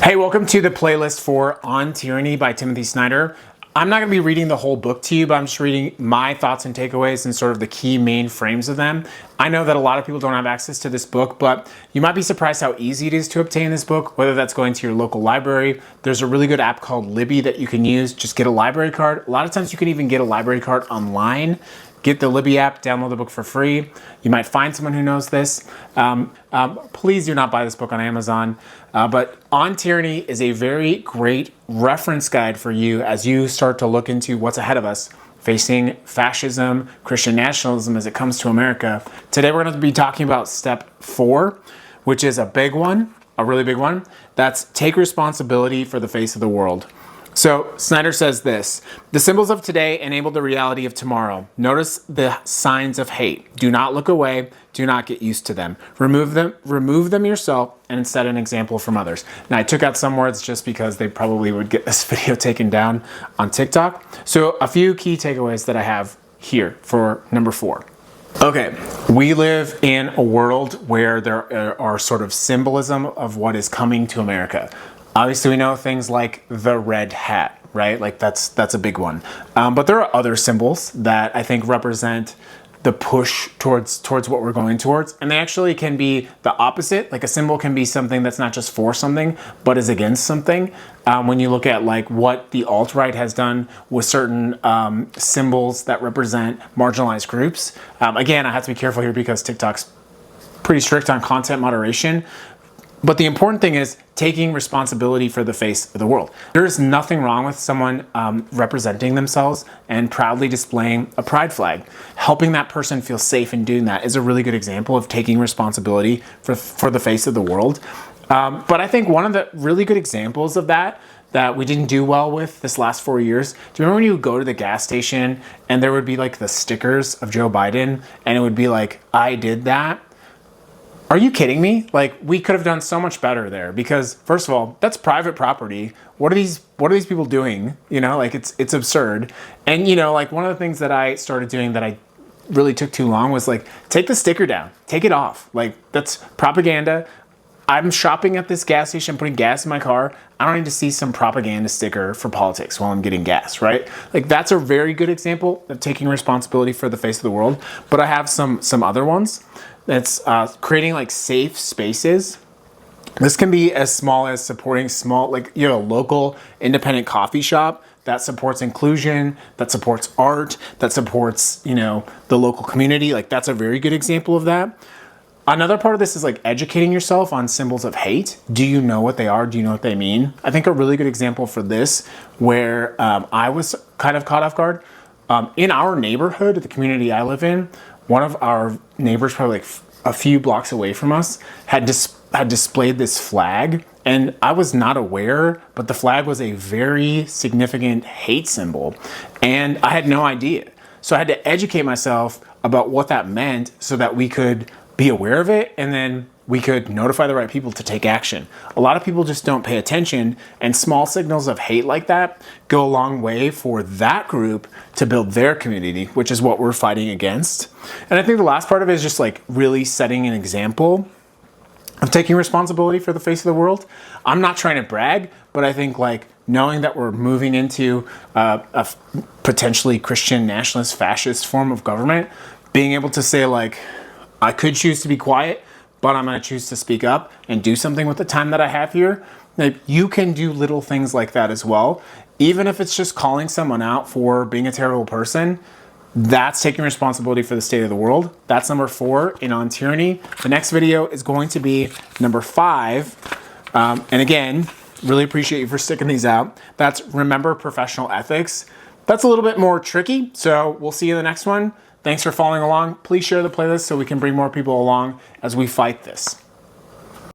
Hey, welcome to the playlist for On Tyranny by Timothy Snyder. I'm not going to be reading the whole book to you, but I'm just reading my thoughts and takeaways and sort of the key main frames of them. I know that a lot of people don't have access to this book, but you might be surprised how easy it is to obtain this book, whether that's going to your local library. There's a really good app called Libby that you can use. Just get a library card. A lot of times you can even get a library card online. Get the Libby app, download the book for free. You might find someone who knows this. Please do not buy this book on Amazon. But On Tyranny is a very great reference guide for you as you start to look into what's ahead of us, facing fascism, Christian nationalism as it comes to America. Today we're going to be talking about step 4, which is a big one, a really big one. That's take responsibility for the face of the world. So Snyder says this: the symbols of today enable the reality of tomorrow. Notice the signs of hate. Do not look away. Do not get used to them. Remove them yourself and set an example from others. Now I took out some words just because they probably would get this video taken down on TikTok. So a few key takeaways that I have here for number 4. Okay, we live in a world where there are sort of symbolism of what is coming to America. Obviously, we know things like the red hat, right? Like that's a big one. But there are other symbols that I think represent the push towards what we're going towards. And they actually can be the opposite. Like a symbol can be something that's not just for something, but is against something. When you look at like what the alt-right has done with certain symbols that represent marginalized groups. Again, I have to be careful here because TikTok's pretty strict on content moderation. But the important thing is taking responsibility for the face of the world. There is nothing wrong with someone representing themselves and proudly displaying a pride flag. Helping that person feel safe in doing that is a really good example of taking responsibility for the face of the world. But I think one of the really good examples of that we didn't do well with this last 4 years. Do you remember when you would go to the gas station and there would be like the stickers of Joe Biden and it would be like, I did that? Are you kidding me? Like, we could have done so much better there because, first of all, that's private property. What are these people doing? You know, like it's absurd. And you know, like one of the things that I started doing that I really took too long was like, take the sticker down, take it off. Like that's propaganda. I'm shopping at this gas station, putting gas in my car. I don't need to see some propaganda sticker for politics while I'm getting gas, right? Like that's a very good example of taking responsibility for the face of the world. But I have some other ones. That's creating like safe spaces. This can be as small as supporting like a local independent coffee shop that supports inclusion, that supports art, that supports, the local community. Like that's a very good example of that. Another part of this is like educating yourself on symbols of hate. Do you know what they are? Do you know what they mean? I think a really good example for this where I was kind of caught off guard. In our neighborhood, the community I live in, one of our neighbors, probably like a few blocks away from us, had displayed this flag. And I was not aware, but the flag was a very significant hate symbol. And I had no idea. So I had to educate myself about what that meant so that we could be aware of it and then we could notify the right people to take action. A lot of people just don't pay attention, and small signals of hate like that go a long way for that group to build their community, which is what we're fighting against. And I think the last part of it is just like really setting an example of taking responsibility for the face of the world. I'm not trying to brag, but I think like knowing that we're moving into a potentially Christian nationalist fascist form of government, being able to say like, I could choose to be quiet, but I'm going to choose to speak up and do something with the time that I have here. Like, you can do little things like that as well. Even if it's just calling someone out for being a terrible person, that's taking responsibility for the state of the world. That's number 4 in On Tyranny. The next video is going to be number 5. And again, really appreciate you for sticking these out. That's remember professional ethics. That's a little bit more tricky, so we'll see you in the next one. Thanks for following along. Please share the playlist so we can bring more people along as we fight this.